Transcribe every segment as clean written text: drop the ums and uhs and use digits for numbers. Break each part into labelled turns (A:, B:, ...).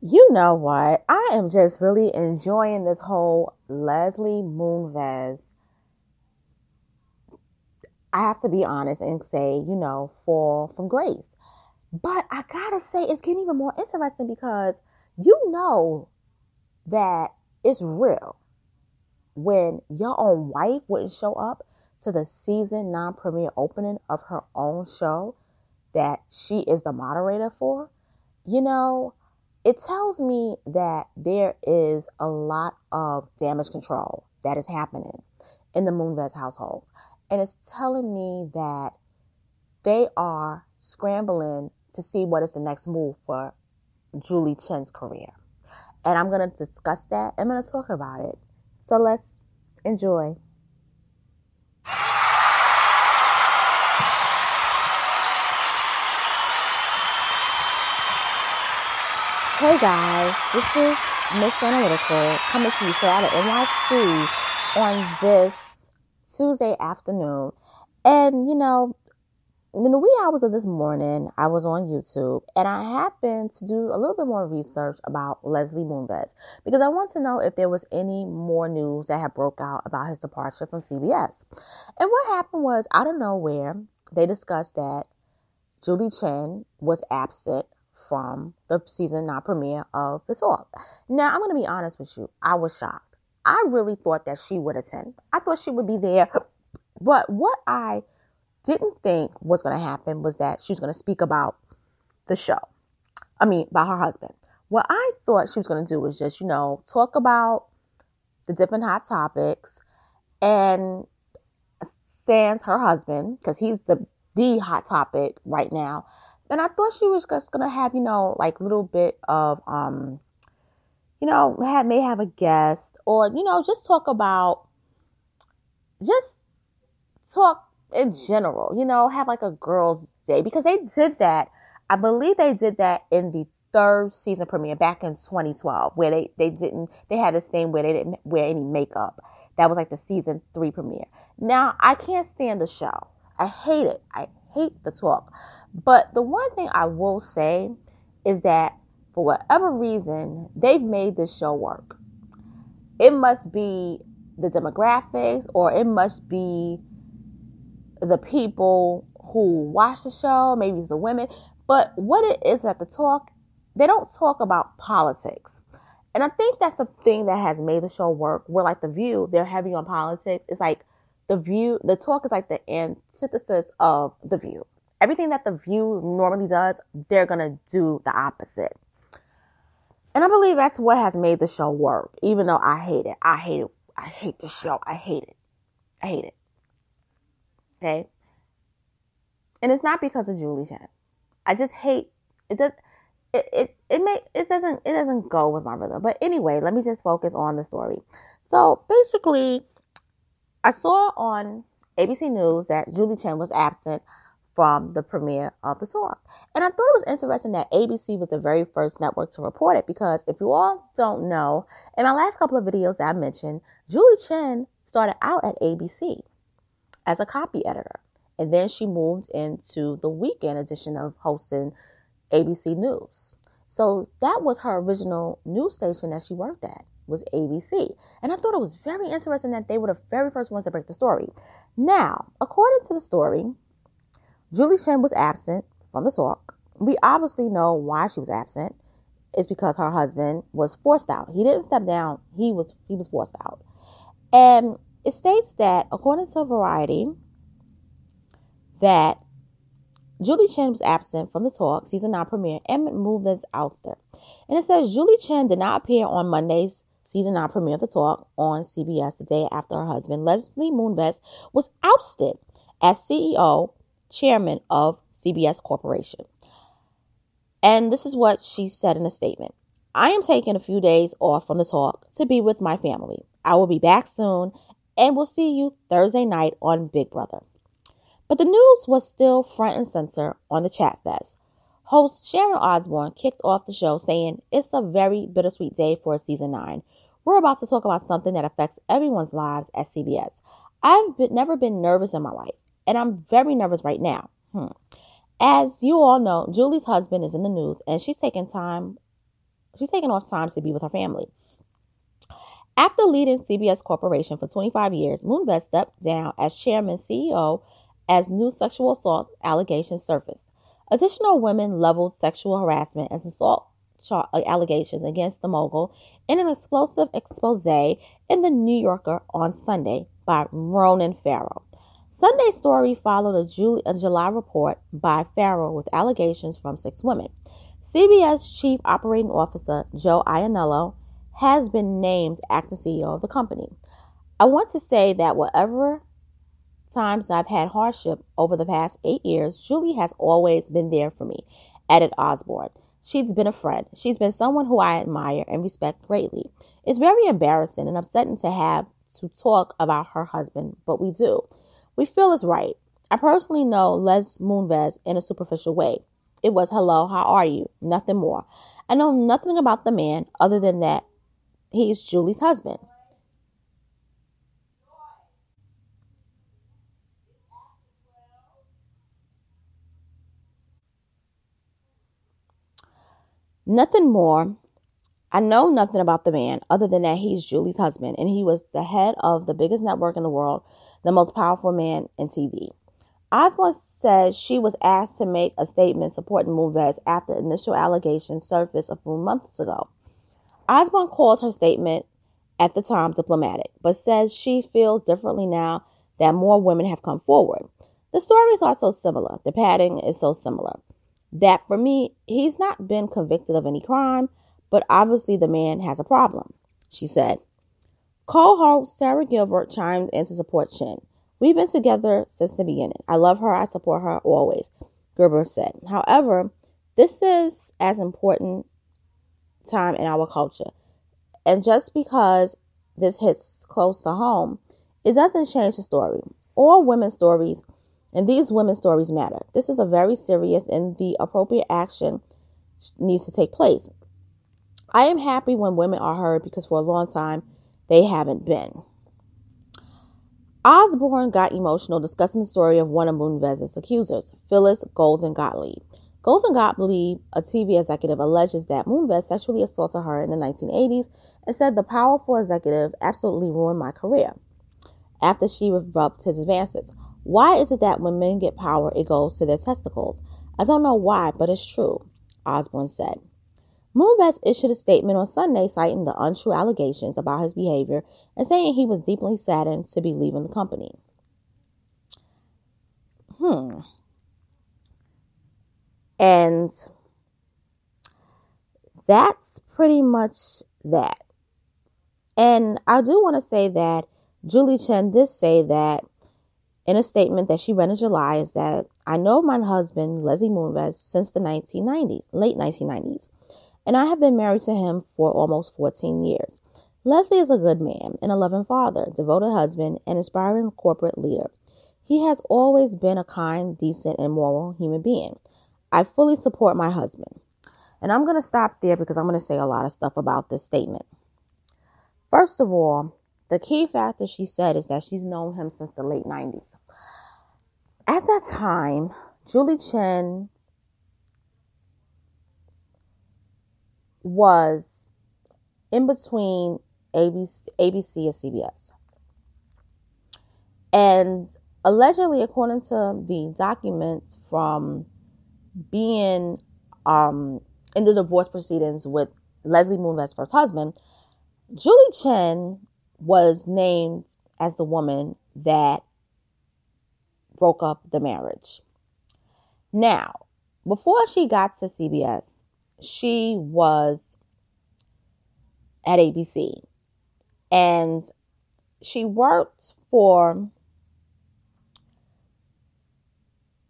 A: You know what? I am just really enjoying this whole Leslie Moonves. I have to be honest and say, fall from grace. But I gotta say, it's getting even more interesting because you know that it's real when your own wife wouldn't show up to the season 9 premiere opening of her own show that she is the moderator for. You know, it tells me that there is a lot of damage control that is happening in the Moonves household. And it's telling me that they are scrambling to see what is the next move for Julie Chen's career. And I'm going to discuss that. I'm going to talk about it. So let's enjoy. Hey guys, this is Miss Analytical coming to you straight out of NYC on this Tuesday afternoon. And in the wee hours of this morning, I was on YouTube and I happened to do a little bit more research about Leslie Moonves because I want to know if there was any more news that had broke out about his departure from CBS. And what happened was, out of nowhere, they discussed that Julie Chen was absent from the season 9 premiere of The Talk. Now, I'm going to be honest with you. I was shocked. I really thought that she would attend. I thought she would be there. But what I didn't think was going to happen was that she was going to speak about the show. About her husband. What I thought she was going to do was just, talk about the different hot topics and sans her husband, because he's the hot topic right now. And I thought she was just going to have, like little bit of, may have a guest or, just talk in general, have like a girls' day, because they did that. I believe they did that in the 3rd season premiere back in 2012, where they had this thing where they didn't wear any makeup. That was like the season 3 premiere. Now, I can't stand the show. I hate it. I hate The Talk. But the one thing I will say is that for whatever reason, they've made this show work. It must be the demographics, or it must be the people who watch the show, maybe it's the women. But what it is at The Talk, they don't talk about politics. And I think that's the thing that has made the show work. Where like The View, they're heavy on politics. It's like The Talk is like the antithesis of The View. Everything that The View normally does, they're going to do the opposite. And I believe that's what has made the show work. Even though I hate it. I hate the show. I hate it. Okay? And it's not because of Julie Chen. I just hate it. It doesn't go with my rhythm. But anyway, let me just focus on the story. So basically, I saw on ABC News that Julie Chen was absent from the premiere of The Talk. And I thought it was interesting that ABC was the very first network to report it, because if you all don't know, in my last couple of videos that I mentioned, Julie Chen started out at ABC as a copy editor. And then she moved into the weekend edition of hosting ABC News. So that was her original news station that she worked at, was ABC. And I thought it was very interesting that they were the very first ones to break the story. Now, according to the story, Julie Chen was absent from The Talk. We obviously know why she was absent. It's because her husband was forced out. He didn't step down. He was forced out. And it states that, according to Variety, that Julie Chen was absent from The Talk season 9 premiere and Moonves ouster. And it says Julie Chen did not appear on Monday's season 9 premiere of The Talk on CBS the day after her husband, Leslie Moonves, was ousted as CEO, chairman of CBS Corporation. And this is what she said in a statement. I am taking a few days off from The Talk to be with my family. I will be back soon and will see you Thursday night on Big Brother. But the news was still front and center on the Chat Fest. Host Sharon Osbourne kicked off the show saying, "It's a very bittersweet day for season 9. We're about to talk about something that affects everyone's lives at CBS. I've never been nervous in my life, and I'm very nervous right now. As you all know, Julie's husband is in the news, and she's taking She's taking off time to be with her family. After leading CBS Corporation for 25 years, Moonves stepped down as chairman CEO as new sexual assault allegations surfaced. Additional women leveled sexual harassment and assault allegations against the mogul in an explosive expose in the New Yorker on Sunday by Ronan Farrow. Sunday's story followed a July report by Farrow with allegations from 6 women. CBS Chief Operating Officer Joe Iannello has been named acting CEO of the company. I want to say that whatever times I've had hardship over the past 8 years, Julie has always been there for me, added Osborne. She's been a friend. She's been someone who I admire and respect greatly. It's very embarrassing and upsetting to have to talk about her husband, but we do. We feel it's right. I personally know Les Moonves in a superficial way. It was, hello, how are you? Nothing more. I know nothing about the man other than that he's Julie's husband. Nothing more. I know nothing about the man other than that he's Julie's husband, and he was the head of the biggest network in the world, the most powerful man in TV. Osborne said she was asked to make a statement supporting Moonves after initial allegations surfaced a few months ago. Osborne calls her statement at the time diplomatic, but says she feels differently now that more women have come forward. The stories are so similar. The pattern is so similar that for me, he's not been convicted of any crime, but obviously the man has a problem, she said. Co-host Sarah Gilbert chimed in to support Chen. We've been together since the beginning. I love her. I support her always, Gilbert said. However, this is as important time in our culture. And just because this hits close to home, it doesn't change the story. All women's stories, and these women's stories matter. This is a very serious and the appropriate action needs to take place. I am happy when women are heard because for a long time, they haven't been. Osborne got emotional discussing the story of one of Moonves' accusers, Phyllis Golden Gottlieb. Golden Gottlieb, a TV executive, alleges that Moonves sexually assaulted her in the 1980s and said the powerful executive absolutely ruined my career after she rubbed his advances. Why is it that when men get power, it goes to their testicles? I don't know why, but it's true, Osborne said. Moonves issued a statement on Sunday citing the untrue allegations about his behavior and saying he was deeply saddened to be leaving the company. And that's pretty much that. And I do want to say that Julie Chen did say that in a statement that she read in July is that I know my husband, Leslie Moonves, since the late 1990s. And I have been married to him for almost 14 years. Leslie is a good man and a loving father, devoted husband, and inspiring corporate leader. He has always been a kind, decent, and moral human being. I fully support my husband. And I'm going to stop there because I'm going to say a lot of stuff about this statement. First of all, the key factor she said is that she's known him since the late 90s. At that time, Julie Chen was in between ABC and CBS. And allegedly, according to the documents from being in the divorce proceedings with Leslie Moonves' first husband, Julie Chen was named as the woman that broke up the marriage. Now, before she got to CBS, she was at ABC, and she worked for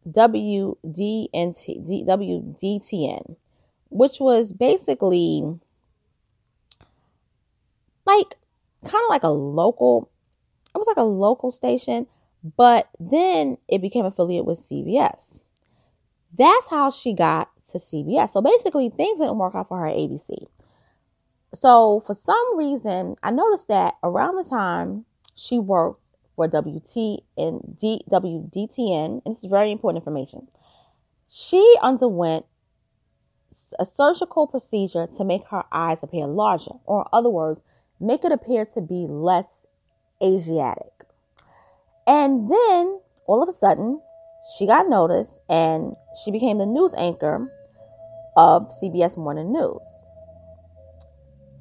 A: WDTN, which was basically like kind of like a local, it was like a local station, but then it became affiliate with CBS. That's how she got to CBS. So basically things didn't work out for her at ABC. So for some reason, I noticed that around the time she worked for WDTN, and it's very important information, she underwent a surgical procedure to make her eyes appear larger, or in other words, make it appear to be less Asiatic. And then all of a sudden, she got noticed and she became the news anchor of CBS Morning News.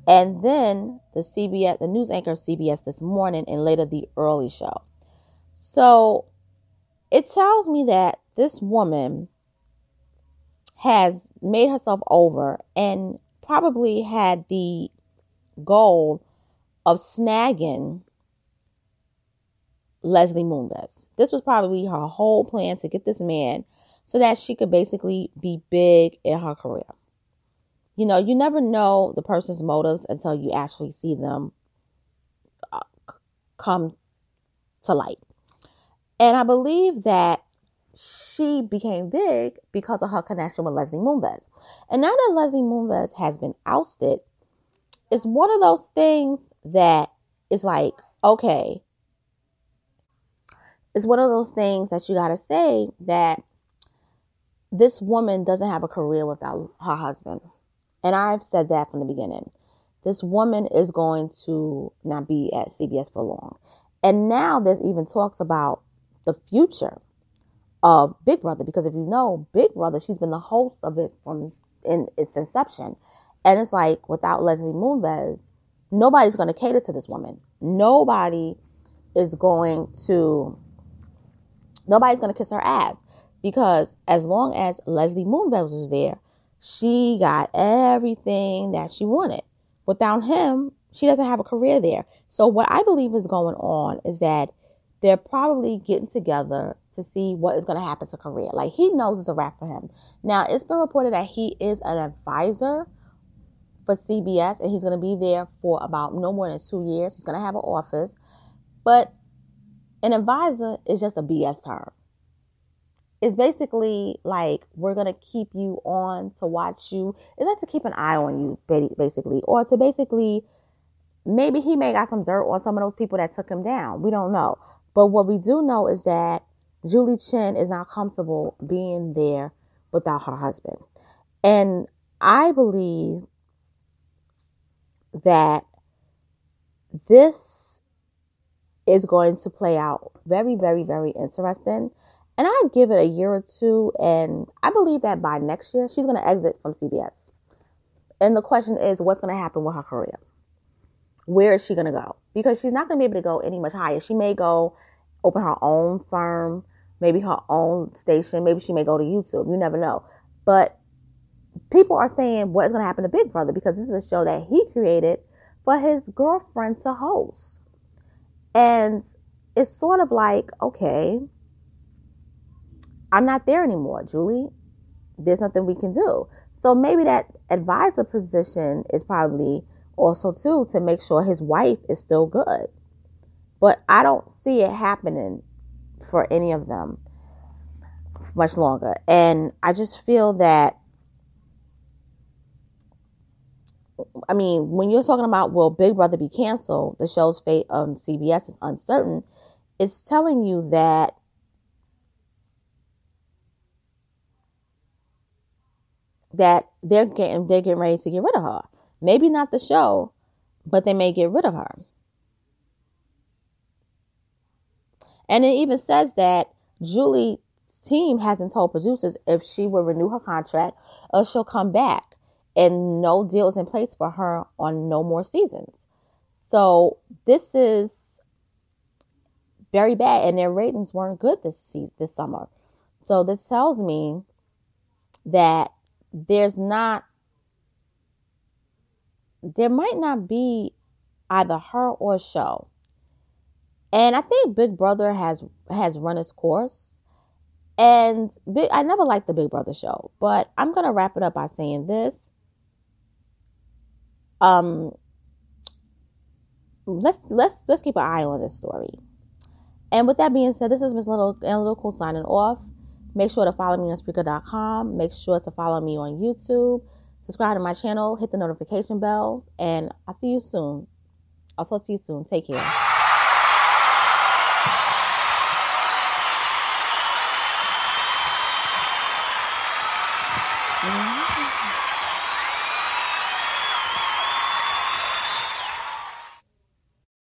A: And then the news anchor of CBS This Morning, and later the Early Show. So it tells me that this woman has made herself over and probably had the goal of snagging Leslie Moonves. This was probably her whole plan, to get this man so that she could basically be big in her career. You know, you never know the person's motives until you actually see them come to light. And I believe that she became big because of her connection with Leslie Moonves. And now that Leslie Moonves has been ousted, it's one of those things that is like, okay, it's one of those things that you got to say that this woman doesn't have a career without her husband. And I've said that from the beginning. This woman is going to not be at CBS for long. And now there's even talks about the future of Big Brother. Because if you know, Big Brother, she's been the host of it from in its inception. And it's like, without Leslie Moonves, nobody's going to cater to this woman. Nobody's going to kiss her ass. Because as long as Leslie Moonves was there, she got everything that she wanted. Without him, she doesn't have a career there. So what I believe is going on is that they're probably getting together to see what is going to happen to career. Like, he knows it's a wrap for him. Now, it's been reported that he is an advisor for CBS, and he's going to be there for about no more than 2 years. He's going to have an office. But an advisor is just a BS term. It's basically like, we're going to keep you on to watch you. It's like to keep an eye on you, basically. Or to basically, maybe he may got some dirt on some of those people that took him down. We don't know. But what we do know is that Julie Chen is not comfortable being there without her husband. And I believe that this is going to play out very, very, very interesting. And I'd give it a year or two, and I believe that by next year, she's going to exit from CBS. And the question is, what's going to happen with her career? Where is she going to go? Because she's not going to be able to go any much higher. She may go open her own firm, maybe her own station. Maybe she may go to YouTube. You never know. But people are saying, what is going to happen to Big Brother? Because this is a show that he created for his girlfriend to host. And it's sort of like, okay, I'm not there anymore, Julie. There's nothing we can do. So maybe that advisor position is probably also, too, to make sure his wife is still good. But I don't see it happening for any of them much longer. And I just feel that, I mean, when you're talking about, will Big Brother be canceled, the show's fate on CBS is uncertain, it's telling you that they're getting ready to get rid of her. Maybe not the show, but they may get rid of her. And it even says that Julie's team hasn't told producers if she will renew her contract or she'll come back. And no deal is in place for her on no more seasons. So this is very bad. And their ratings weren't good this summer. So this tells me that there might not be either her or a show. And I think Big Brother has run its course. And I never liked the Big Brother show, but I'm going to wrap it up by saying this. Let's keep an eye on this story. And with that being said, this is Miss Analytical signing off. Make sure to follow me on Spreaker.com. Make sure to follow me on YouTube. Subscribe to my channel. Hit the notification bell. And I'll see you soon. I'll talk to you soon. Take care.